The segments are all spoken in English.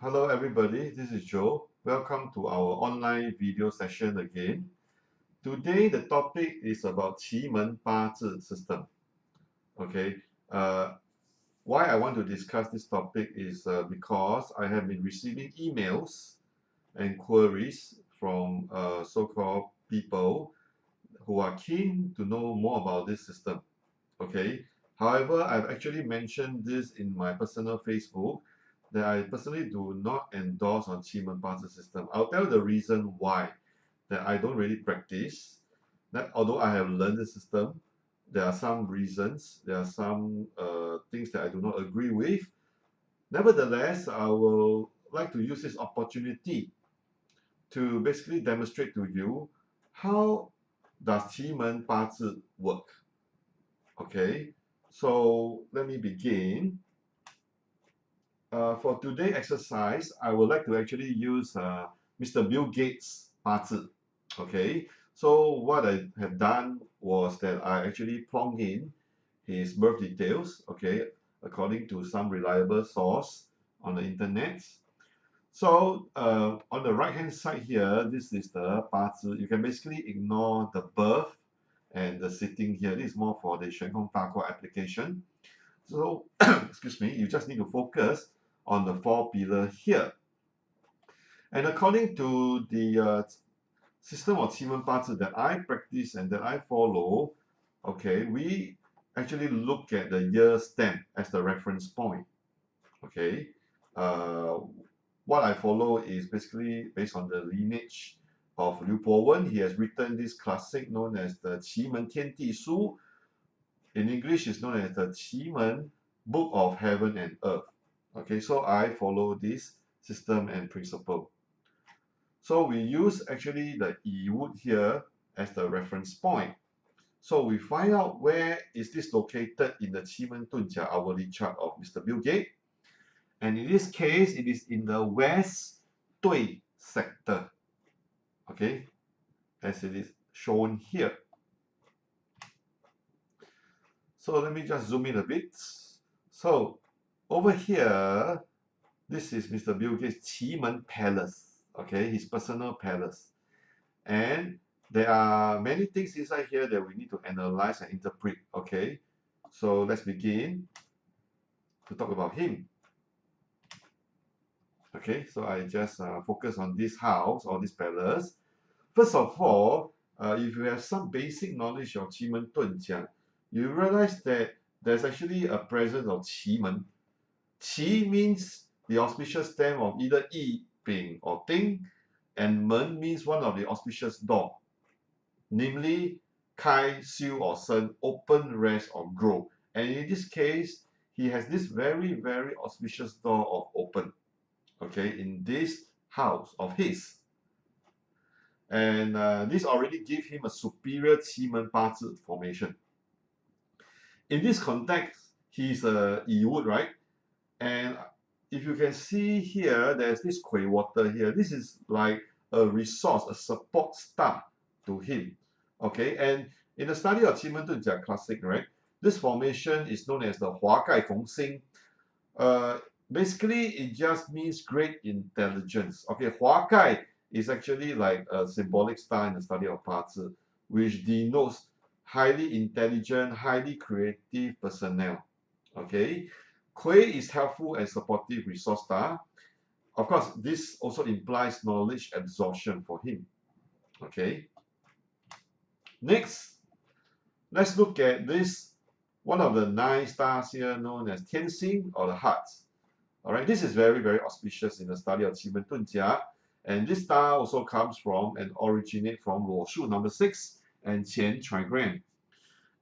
Hello everybody, this is Joe. Welcome to our online video session again. Today the topic is about Qi Men Dun system. Okay, uh, why I want to discuss this topic is because I have been receiving emails and queries from so-called people who are keen to know more about this system. Okay, however, I've actually mentioned this in my personal Facebook that I personally do not endorse on Qi Men Dun system. I'll tell the reason why that I don't really practice. That although I have learned the system, there are some reasons, there are some things that I do not agree with. Nevertheless, I will like to use this opportunity to basically demonstrate to you how does Qi Men Dun work. Okay, so let me begin. For today's exercise, I would like to actually use Mr. Bill Gates' 八字. Okay, so what I have done was that I actually plugged in his birth details, okay, according to some reliable source on the internet. So on the right hand side here, this is the 八字. You can basically ignore the birth and the sitting here. This is more for the 玄空大卦 application. So, excuse me, you just need to focus on the four pillar here. And according to the system of Qi Men Dun that I practice and that I follow, okay, we actually look at the year stamp as the reference point. Okay, uh, what I follow is basically based on the lineage of Liu Bowen. He has written this classic known as the Qi Men Tiandi Shu. In English, it's known as the Qi Men Book of Heaven and Earth. Okay, so I follow this system and principle. So we use actually the Yi wood here as the reference point. So we find out where is this located in the Qi Men Dun Jia hourly chart of Mr. Bill Gates. And in this case, it is in the West Dui sector. Okay, as it is shown here. So let me just zoom in a bit. So over here, this is Mr. Bill Gates' Qi Men Palace, okay, his personal palace. And there are many things inside here that we need to analyze and interpret, okay? So let's begin to talk about him. Okay, so I just focus on this house or this palace. First of all, if you have some basic knowledge of Qi Men Dun Jia, you realize that there's actually a presence of Qi Men. Qi means the auspicious stem of either Yi, Bing, or Ding, and Men means one of the auspicious door, namely Kai, Xiu, or Shen, open, rest, or grow. And in this case, he has this very, very auspicious door of open, okay, in this house of his. And this already gives him a superior Qi Men Bazi formation. In this context, he's a Yi wood, right? And if you can see here, there's this Kui water here. This is like a resource, a support star to him. Okay, and in the study of Qi Men Dun Jia classic, right, this formation is known as the Hua Gai Feng Xing. Basically, it just means great intelligence. Okay, Hua Gai is actually like a symbolic star in the study of Bazi, which denotes highly intelligent, highly creative personnel. Okay, Kui is helpful and supportive resource star. Of course, this also implies knowledge absorption for him. Okay. Next, let's look at this, one of the 9 stars here known as Tianxing or the heart. All right, this is very, very auspicious in the study of Qi Men Dun Jia. And this star also comes from and originates from Luo Shu number 6 and Qian trigram.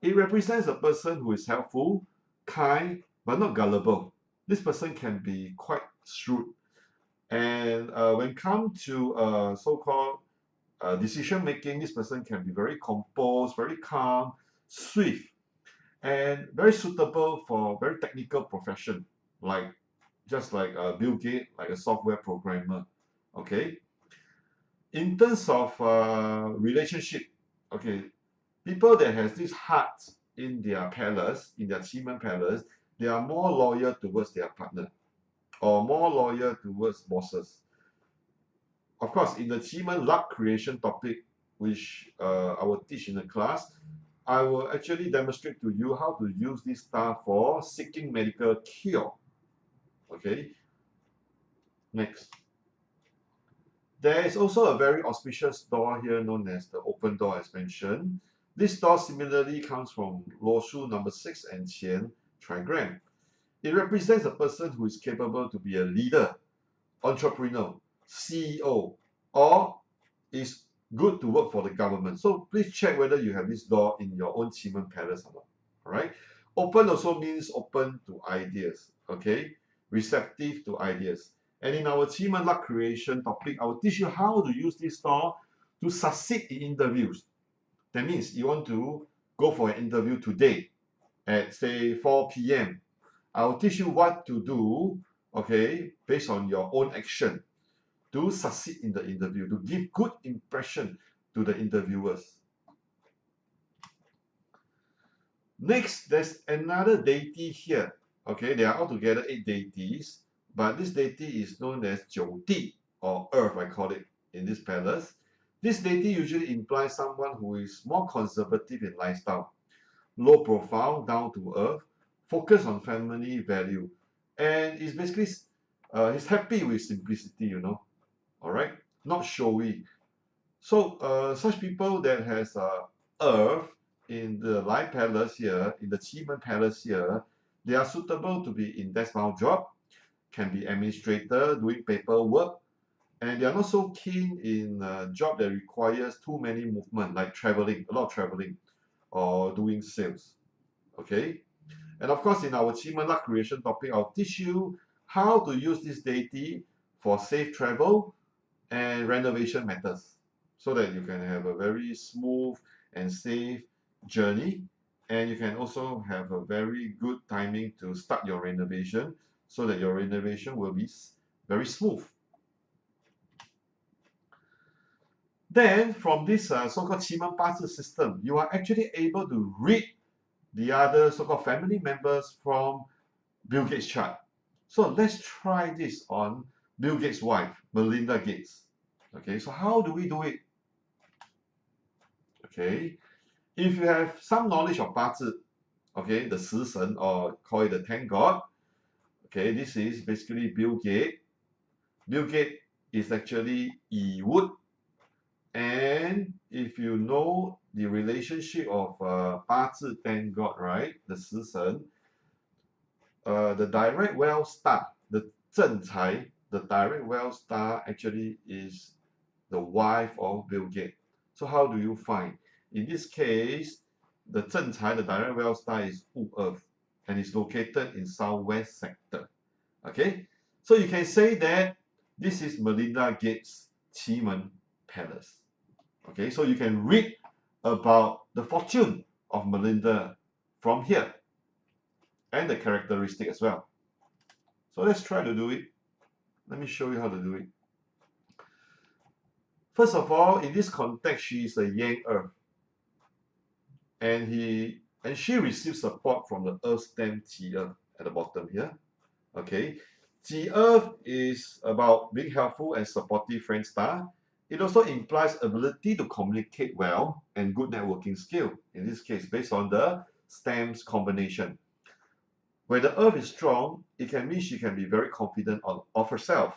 It represents a person who is helpful, kind, but not gullible. This person can be quite shrewd. And when come to so-called decision making, this person can be very composed, very calm, swift, and very suitable for very technical profession, like just like Bill Gates, like a software programmer. Okay. In terms of relationship, okay, people that has this heart in their palace, in their Qi Men palace, they are more loyal towards their partner. or more loyal towards bosses. Of course, in the Qi Men luck creation topic, which I will teach in the class, I will actually demonstrate to you how to use this star for seeking medical cure. Okay, next. There is also a very auspicious door here known as the open door as mentioned. This door similarly comes from Loshu number 6 and Qian trigram. It represents a person who is capable to be a leader, entrepreneur, CEO, or is good to work for the government. So please check whether you have this door in your own Qi Men palace or not. All right. Open also means open to ideas. Okay. Receptive to ideas. And in our Qi Men luck creation topic, I will teach you how to use this door to succeed in interviews. That means you want to go for an interview today at say 4 p.m. I will teach you what to do, okay, based on your own action to succeed in the interview, to give good impression to the interviewers. Next, there's another deity here. Okay, there are altogether 8 deities, but this deity is known as Jiu Di, or Earth, I call it, in this palace. This deity usually implies someone who is more conservative in lifestyle, low profile, down to earth, focus on family value, and is basically he's happy with simplicity, you know. All right, not showy. So such people that has earth in the life palace here, in the Qi Men palace here, they are suitable to be in desk bound job, can be administrator doing paperwork, and they are not so keen in a job that requires too many movement, like traveling, a lot of traveling, or doing sales. Okay, and of course in our Qi Men luck creation topic, I'll teach you how to use this deity for safe travel and renovation matters, so that you can have a very smooth and safe journey, and you can also have a very good timing to start your renovation, so that your renovation will be very smooth. Then from this so-called Qi Men Bazi system, you are actually able to read the other so-called family members from Bill Gates chart. So let's try this on Bill Gates' wife, Melinda Gates. Okay, so how do we do it? Okay, if you have some knowledge of Bazi, okay, the 食神 or call it the 10 god, okay, this is basically Bill Gates. Bill Gates is actually Yi Wood, and if you know the relationship of Bazi 10 god, right, the 食神, the direct well star, the 正财, the direct well star actually is the wife of Bill Gates. So how do you find? In this case, the 正财, the direct well star is Earth, and is located in southwest sector. Okay, so you can say that this is Melinda Gates' Qi Men Palace. Okay, so you can read about the fortune of Melinda from here, and the characteristic as well. So let's try to do it. Let me show you how to do it. First of all, in this context, she is a Yang Earth, and she receives support from the Earth stem Qi Earth at the bottom here. Okay, Qi Earth is about being helpful and supportive friend star. It also implies ability to communicate well and good networking skill. In this case, based on the stems combination. When the Earth is strong, it can mean she can be very confident of herself,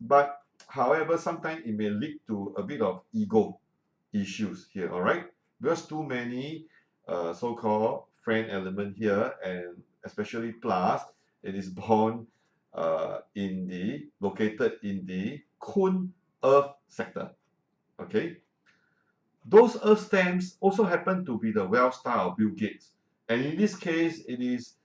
but however, sometimes it may lead to a bit of ego issues here, all right? Because too many so-called friend element here, and especially plus, it is born located in the Kun Earth sector, okay? Those Earth stems also happen to be the well star of Bill Gates. And in this case, it is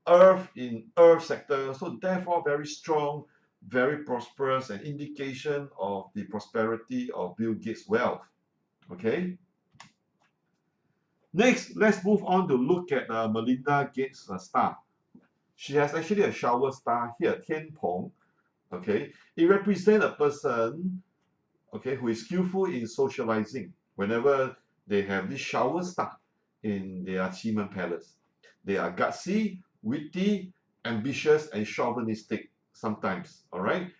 Earth in Earth sector, so therefore very strong, very prosperous, an indication of the prosperity of Bill Gates' wealth. Okay. Next, let's move on to look at Melinda Gates' star. She has actually a shower star here, Tian Peng. Okay, it represents a person, okay, who is skillful in socializing. Whenever they have this shower star in their Qi Men palace, they are gutsy, witty, ambitious, and chauvinistic. sometimes, all right?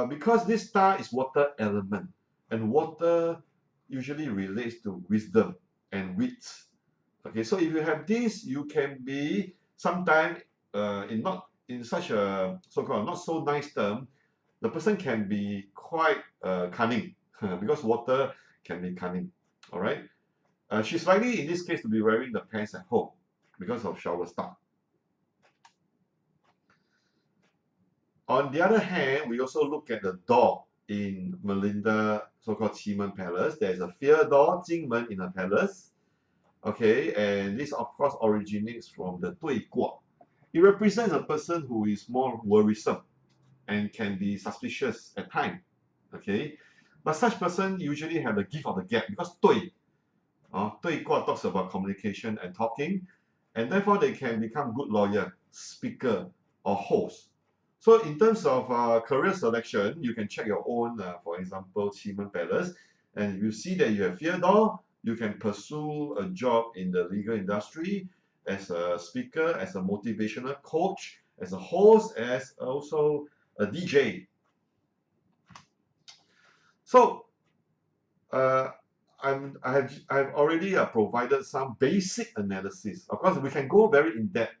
Because this star is water element, and water usually relates to wisdom and wit. Okay, so if you have this, you can be sometimes in not in such a so-called not so nice term, the person can be quite cunning because water can be cunning. All right. She's likely in this case to be wearing the pants at home because of shower star. On the other hand, we also look at the door in Melinda so-called Qi Men Palace. There's a fear door, Qi Men in her palace. Okay, and this of course originates from the 对卦. It represents a person who is more worrisome and can be suspicious at times. Okay, but such person usually have the gift of the gab because 对卦 talks about communication and talking, and therefore they can become good lawyer, speaker, or host. So in terms of career selection, you can check your own, for example, Qi Men Palace, and if you see that you have fear door, you can pursue a job in the legal industry as a speaker, as a motivational coach, as a host, as also a DJ. So uh, I've already provided some basic analysis. Of course, we can go very in depth.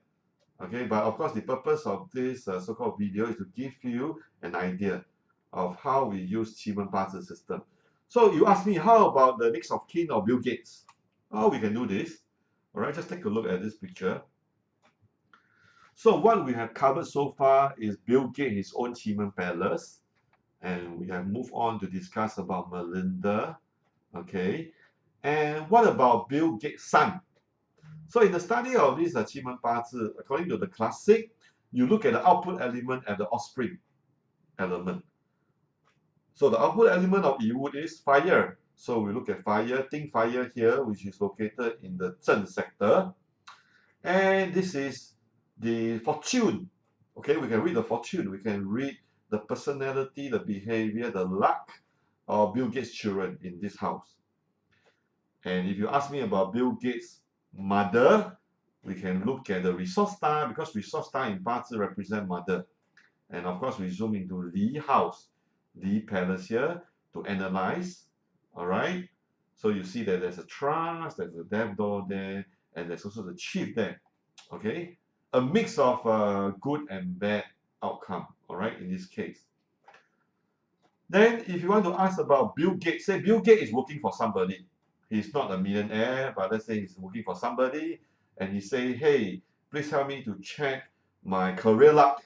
Okay, but of course, the purpose of this so-called video is to give you an idea of how we use Qi Men Bazi system. So you ask me, how about the next of kin or Bill Gates? Oh, we can do this. All right, just take a look at this picture. So what we have covered so far is Bill Gates, his own Qi Men Palace, and we have moved on to discuss about Melinda. Okay, and what about Bill Gates' son? So in the study of this Qi Men Bazi, according to the classic, you look at the output element and the offspring element. So the output element of Yiwu is fire. So we look at fire, think fire here, which is located in the Zhen sector. And this is the fortune. Okay, we can read the fortune. We can read the personality, the behavior, the luck of Bill Gates' children in this house. And if you ask me about Bill Gates' mother, we can look at the resource star because resource star in Bazi represent mother. And of course, we zoom into Li house, Li palace here to analyze. All right. So you see that there's a trust, there's a death door there, and there's also the chief there. Okay. A mix of good and bad outcome. All right. In this case. Then, if you want to ask about Bill Gates, say Bill Gates is working for somebody. He's not a millionaire, but let's say he's working for somebody, and he say, "Hey, please help me to check my career luck,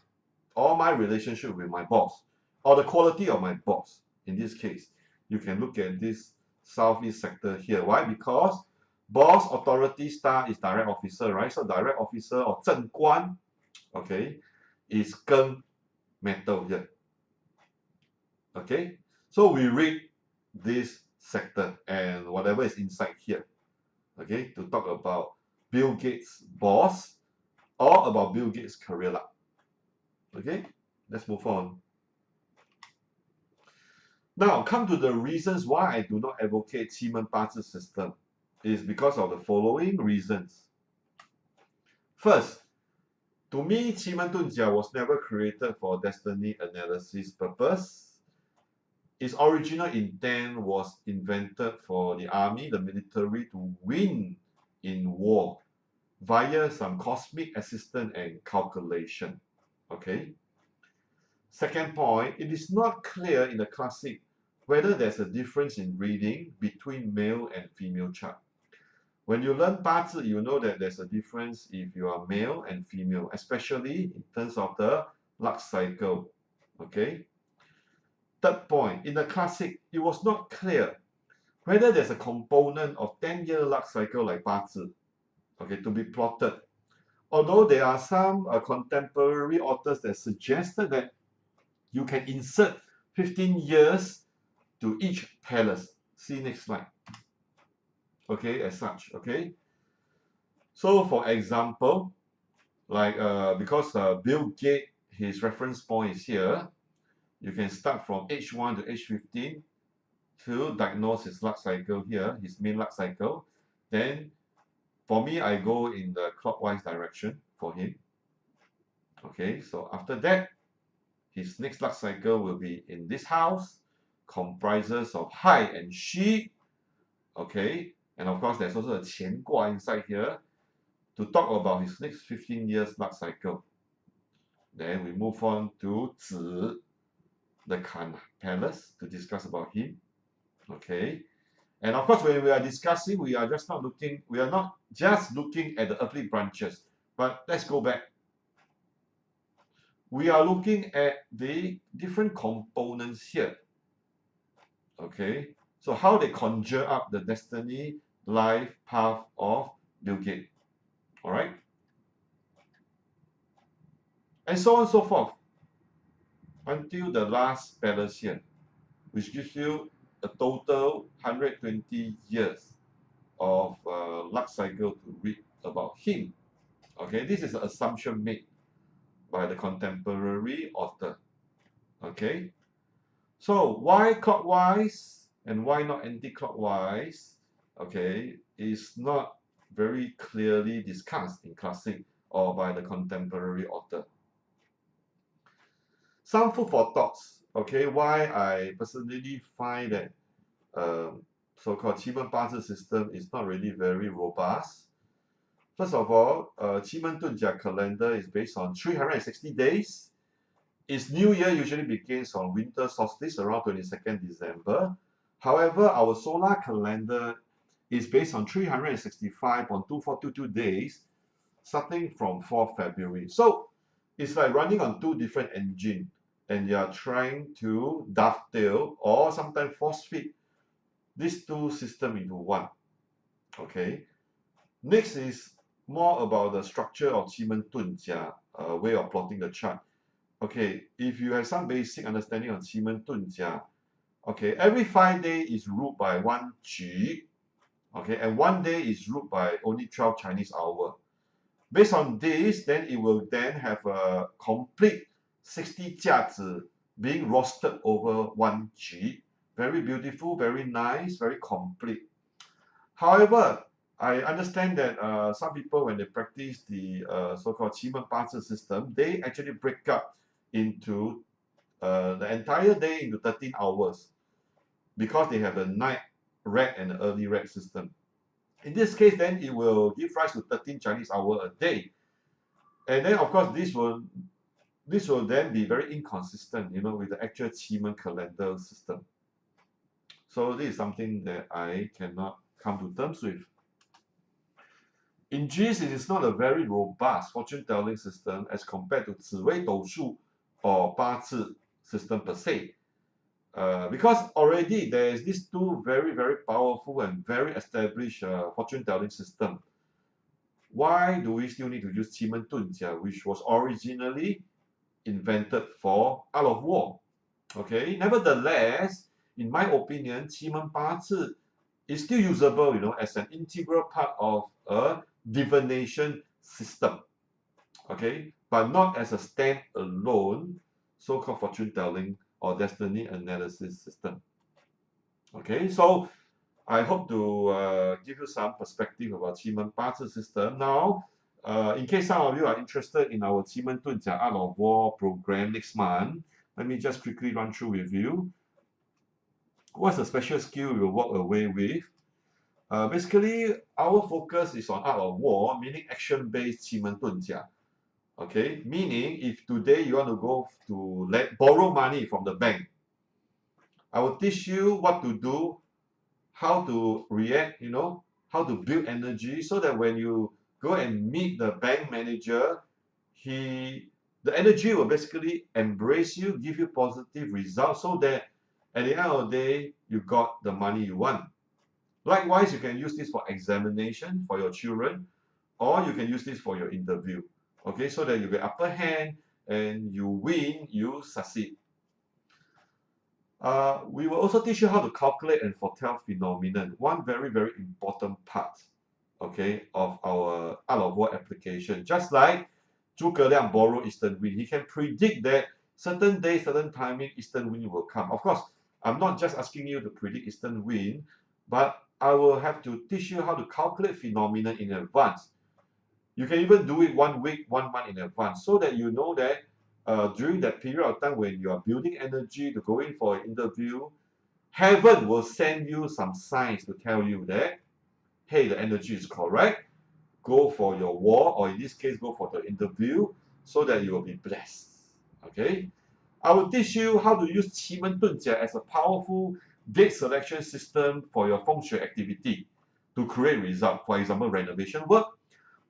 or my relationship with my boss, or the quality of my boss." In this case, you can look at this southeast sector here. Why? Because boss authority star is direct officer, right? So direct officer or 正官, okay, is Geng metal here. Okay, so we read this sector and whatever is inside here, okay, to talk about Bill Gates' boss or about Bill Gates' career luck. Okay, let's move on. Now, come to the reasons why I do not advocate Qi Men Bazi system. It is because of the following reasons. First, to me, Qi Men Dun Jia was never created for destiny analysis purpose. Its original intent was invented for the army, the military, to win in war via some cosmic assistance and calculation. Okay. Second point, it is not clear in the classic whether there's a difference in reading between male and female chart. When you learn Bazi, you know that there's a difference if you are male and female, especially in terms of the luck cycle. Okay. Third point, in the classic, it was not clear whether there's a component of 10-year luck cycle like Bazi, okay, to be plotted. Although there are some contemporary authors that suggested that you can insert 15 years to each palace. See next slide. Okay, as such, okay. So for example, like because Bill Gates, his reference point is here, you can start from age 1 to age 15 to diagnose his luck cycle here, his main luck cycle. Then for me, I go in the clockwise direction for him. Okay, so after that, his next luck cycle will be in this house, comprises of Hai and She. Okay, and of course there's also a Qian Gua inside here to talk about his next 15 years luck cycle. Then we move on to Zi, the Kan Palace, to discuss about him. Okay, and of course when we are discussing, we are not just looking at the earthly branches, but let's go back. We are looking at the different components here. Okay, so how they conjure up the destiny, life path of Bill Gates. All right, and so on and so forth until the last palace here, which gives you a total 120 years of luck cycle to read about him. Okay, this is an assumption made by the contemporary author. Okay, so why clockwise and why not anti-clockwise? Okay, is not very clearly discussed in classic or by the contemporary author. Some food for thoughts. Okay, why I personally find that so-called Qi Men Bazi system is not really very robust. First of all, Qi Men Dun Jia calendar is based on 360 days. Its new year usually begins on winter solstice around 22nd December. However, our solar calendar is based on 365.2422 days, starting from 4th February. So it's like running on two different engines, and you are trying to dovetail or sometimes force feed these two systems into one. Okay. Next is more about the structure of Qi Men Dun Jia way of plotting the chart. Okay, if you have some basic understanding on Qi Men Dun Jia, okay, every 5 days is ruled by one Qi, okay, and 1 day is ruled by only 12 Chinese hours. Based on this, then it will then have a complete 60 jiazi being rostered over one Qi. Very beautiful, very nice, very complete. However, I understand that some people, when they practice the so-called Qi Men Bazi system, they actually break up into the entire day into 13 hours because they have a night red and early red system. In this case, then it will give rise to 13 Chinese hours a day. And then, of course, this will then be very inconsistent, you know, with the actual Qi Men calendar system. So this is something that I cannot come to terms with. In Geese, it is not a very robust fortune-telling system as compared to 紫微斗数 or 八字 system per se. Because already there is these two very, very powerful and very established fortune-telling system. Why do we still need to use Qi Men Dun Jia, which was originally invented for out of war? Okay, nevertheless, in my opinion, Qi Men Bazi is still usable, you know, as an integral part of a divination system. Okay, but not as a standalone so-called fortune telling or destiny analysis system. Okay, so I hope to give you some perspective about Qi Men Bazi system. Now, in case some of you are interested in our Qi Men Dun Jia Art of War program next month, let me just quickly run through with you. What's the special skill we will walk away with? Basically, our focus is on art of war, meaning action-based Qi Men Dun Jia. Okay, meaning if today you want to go to borrow money from the bank, I will teach you what to do, how to react, you know, how to build energy so that when you go and meet the bank manager, the energy will basically embrace you, give you positive results so that at the end of the day, you got the money you want. Likewise, you can use this for examination for your children, or you can use this for your interview. Okay, so that you get upper hand and you win, you succeed. We will also teach you how to calculate and foretell phenomenon. One very, very important part, okay, of our art of war application. Just like Zhuge Liang borrowed eastern wind, he can predict that certain day, certain timing, eastern wind will come. Of course, I'm not just asking you to predict eastern wind, but I will have to teach you how to calculate phenomena in advance. You can even do it 1 week, 1 month in advance so that you know that during that period of time when you are building energy to go in for an interview, heaven will send you some signs to tell you that, hey, the energy is correct. Go for your war, or in this case, go for the interview, so that you will be blessed. Okay? I will teach you how to use Qi Men Dun Jia as a powerful date selection system for your feng shui activity to create result. For example, renovation work.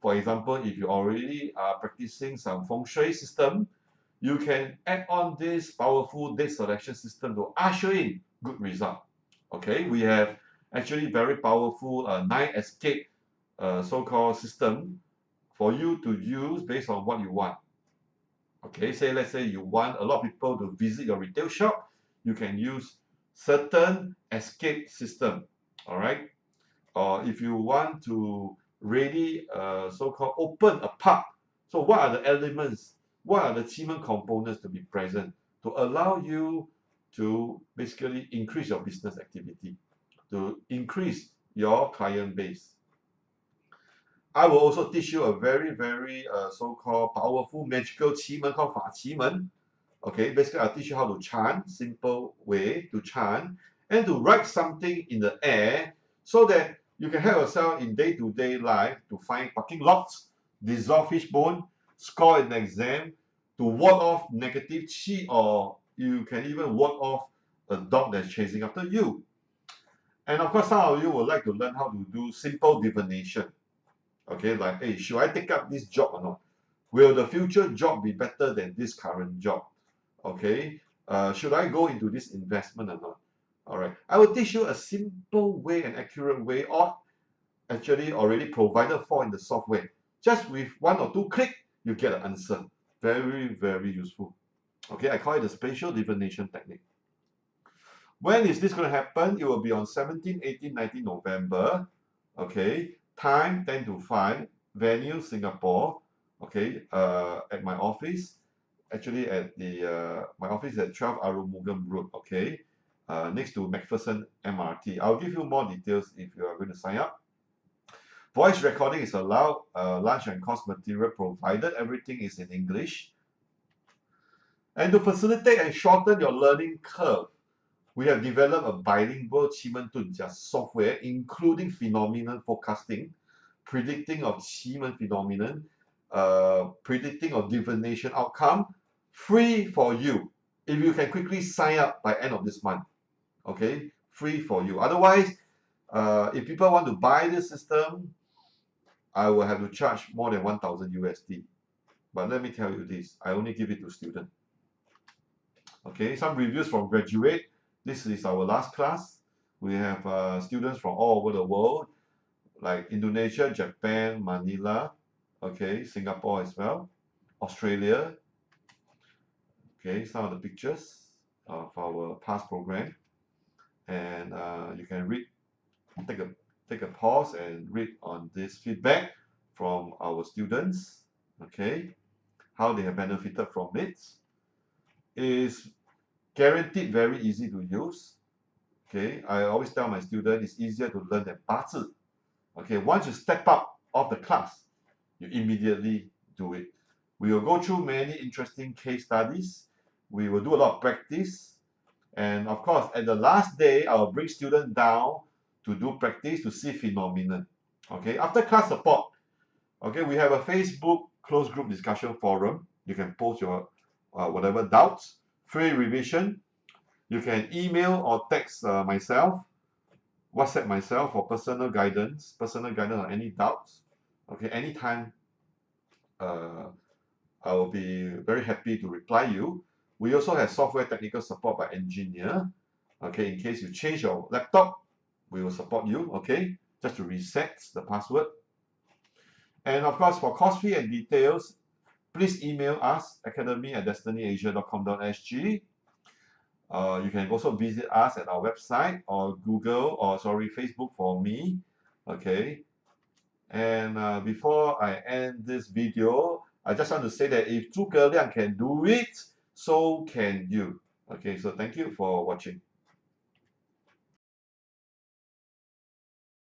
For example, if you already are practicing some feng shui system, you can add on this powerful date selection system to usher in good result. Okay, we have actually very powerful 9 escape so-called system for you to use based on what you want. Okay, let's say you want a lot of people to visit your retail shop, you can use certain escape system. All right, or if you want to really so-called open a pub, so what are the elements, what are the Qi Men components to be present to allow you to basically increase your business activity, to increase your client base. I will also teach you a very so-called powerful magical Qi Men called Fa Qi Men. Okay, basically I'll teach you how to chant, simple way to chant, and to write something in the air so that you can help yourself in day-to-day life to find parking lots, dissolve fishbone, score an exam, to ward off negative Qi, or you can even ward off a dog that's chasing after you. And of course, some of you would like to learn how to do simple divination. Okay, like, hey, should I take up this job or not? Will the future job be better than this current job? Okay, should I go into this investment or not? All right, I will teach you a simple way and accurate way, or actually already provided for in the software. Just with 1 or 2 clicks, you get an answer. Very useful. Okay, I call it the spatial divination technique. When is this going to happen? It will be on 17, 18, 19 November. Okay, time 10 to 5, venue Singapore. Okay, at my office. Actually, at the my office is at 12 Arumugam Road. Okay, next to MacPherson MRT. I'll give you more details if you are going to sign up. Voice recording is allowed. Lunch and course material provided. Everything is in English. And to facilitate and shorten your learning curve, we have developed a bilingual Qi Men Dun Jia software, including phenomenon forecasting, predicting of Qi Men phenomenon, predicting of divination outcome, free for you. If you can quickly sign up by end of this month, okay, free for you. Otherwise, if people want to buy this system, I will have to charge more than 1,000 USD. But let me tell you this, I only give it to students. Okay, some reviews from graduate. This is our last class. We have students from all over the world, like Indonesia, Japan, Manila, okay, Singapore as well, Australia. Okay, some of the pictures of our past program, and you can read, take a pause and read on this feedback from our students. Okay, how they have benefited from it. Is guaranteed very easy to use. Okay, I always tell my students it's easier to learn than Bazi. Okay, once you step up of the class, you immediately do it. We will go through many interesting case studies. We will do a lot of practice. And of course, at the last day, I will bring students down to do practice to see phenomenon. Okay, after class support, okay, we have a Facebook closed group discussion forum. You can post your whatever doubts, free revision. You can email or text myself, WhatsApp myself for personal guidance on any doubts. Okay, anytime I will be very happy to reply you. We also have software technical support by engineer. Okay, in case you change your laptop, we will support you. Okay, just to reset the password. And of course, for course fee and details, please email us academy@destinyasia.com.sg. You can also visit us at our website or Facebook for me. Okay. And before I end this video, I just want to say that if Zhuge Liang can do it, so can you. Okay, so thank you for watching.